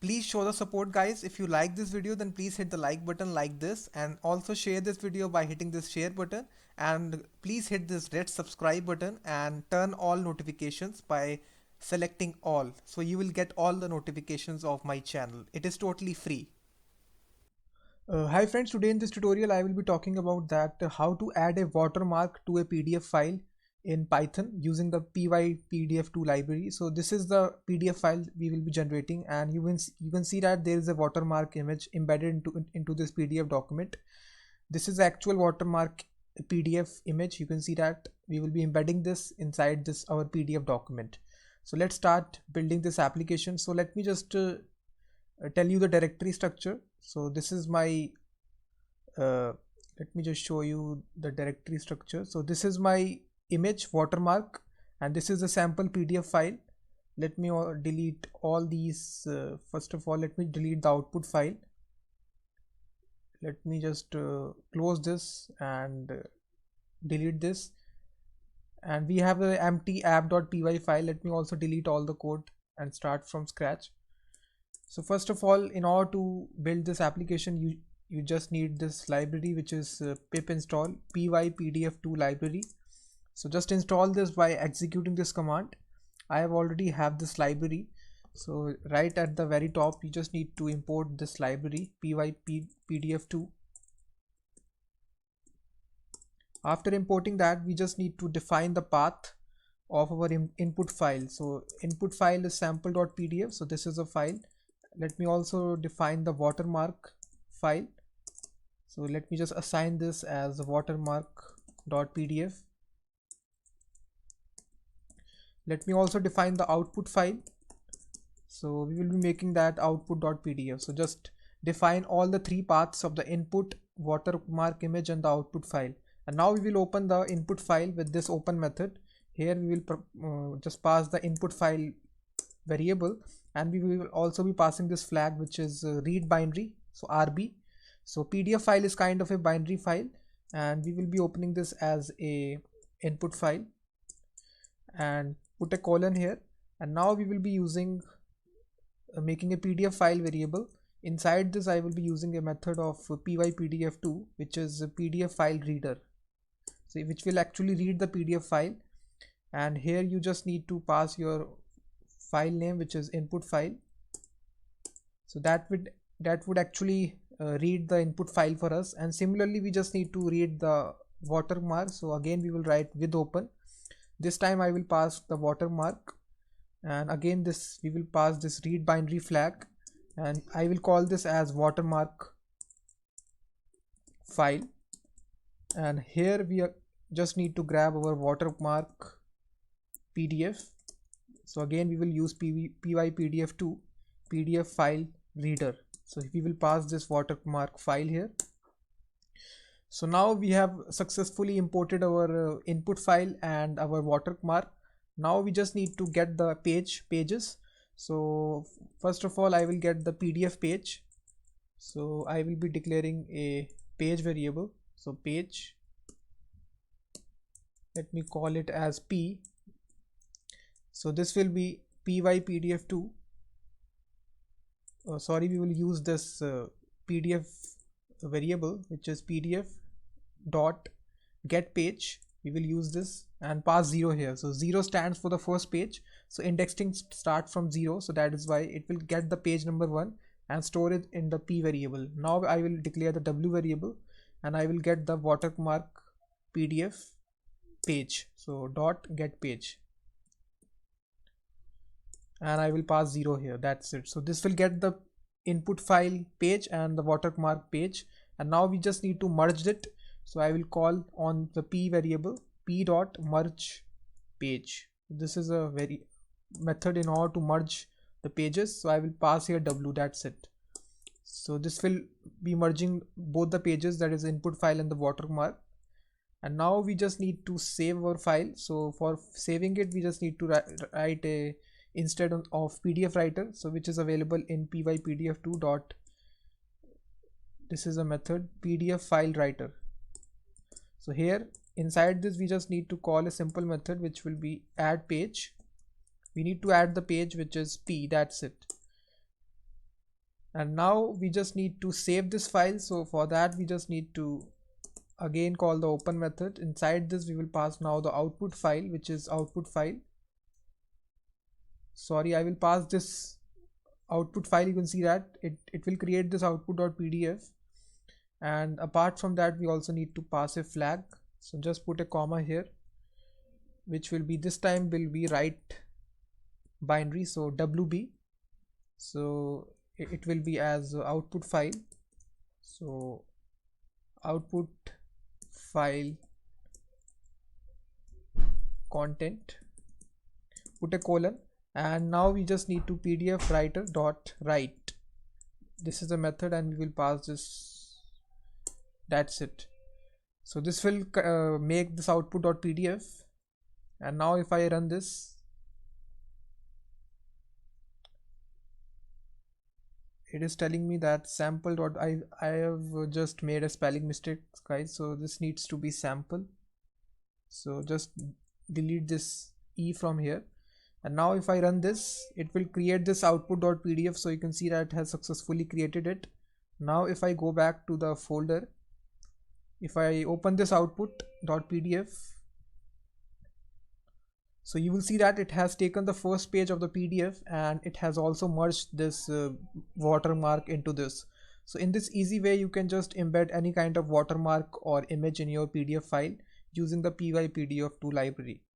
Please show the support, guys. If you like this video, then please hit the like button like this, and also share this video by hitting this share button, and please hit this red subscribe button and turn all notifications by selecting all, so you will get all the notifications of my channel. It is totally free. Hi friends, today in this tutorial I will be talking about that how to add a watermark to a PDF file in Python using the PyPDF2 library. So this is the PDF file we will be generating, and you can see that there is a watermark image embedded into this PDF document. This is the actual watermark PDF image. You can see that we will be embedding this inside this our PDF document. So let's start building this application. So let me just tell you the directory structure. So this is my let me just show you the directory structure. So this is my image watermark, and this is a sample PDF file. Let me delete all these. First of all, let me delete the output file. Let me just close this and delete this, and we have an empty app.py file. Let me also delete all the code and start from scratch. So first of all, in order to build this application, you just need this library, which is pip install pypdf2 library. So just install this by executing this command. I have already have this library. So right at the very top, you just need to import this library pypdf2. After importing that, we just need to define the path of our input file. So input file is sample.pdf. So this is a file. Let me also define the watermark file. So let me just assign this as watermark.pdf. Let me also define the output file. So we will be making that output.pdf. So just define all the three paths of the input, watermark image, and the output file. And now we will open the input file with this open method. Here we will just pass the input file variable, and we will also be passing this flag, which is read binary, so RB. So PDF file is kind of a binary file, and we will be opening this as a input file and put a colon here. And now we will be using making a PDF file variable. Inside this I will be using a method of pypdf2, which is a PDF file reader, so which will actually read the PDF file. And here you just need to pass your file name, which is input file. So that would actually read the input file for us. And similarly, we just need to read the watermark. So again we will write with open. This time I will pass the watermark, and again this we will pass this read binary flag, and I will call this as watermark file. And here we just need to grab our watermark PDF. So again we will use pypdf2 PDF file reader. So we will pass this watermark file here. So now we have successfully imported our input file and our watermark. Now we just need to get the pages. So first of all, I will get the PDF page. So I will be declaring a page variable. So page, let me call it as P. So this will be pypdf2. Sorry, we will use this PDF variable, which is PDF dot get page. We will use this and pass 0 here. So 0 stands for the first page. So indexing starts from 0. So that is why it will get the page number 1 and store it in the P variable. Now I will declare the W variable, and I will get the watermark PDF page. So dot get page, and I will pass 0 here. That's it. So this will get the input file page and the watermark page, and now we just need to merge it. So I will call on the P variable P dot merge page. This is a very method in order to merge the pages. So I will pass here W. That's it. So this will be merging both the pages, that is input file and the watermark. And now we just need to save our file. So for saving it, we just need to write a instead of PDF writer, so which is available in pypdf2 dot, this is a method PDF file writer. So here inside this we just need to call a simple method which will be add page. We need to add the page which is P, that's it. And now we just need to save this file. So for that we just need to again call the open method. Inside this we will pass now the output file, which is output file. Sorry, I will pass this output file. You can see that it will create this output.pdf, and apart from that we also need to pass a flag. So just put a comma here, which will be this time will be write binary, so wb. So it will be as output file, so output file content, put a colon, and now we just need to pdf writer dot write. This is the method and we will pass this. That's it. So this will make this output.pdf, and now if I run this, it is telling me that sample dot I have just made a spelling mistake, guys. So this needs to be sample. So just delete this e from here, and now if I run this, it will create this output.pdf. So you can see that it has successfully created it. Now if I go back to the folder, if I open this output.pdf, so you will see that it has taken the first page of the PDF and it has also merged this watermark into this. So in this easy way, you can just embed any kind of watermark or image in your PDF file using the PyPDF2 library.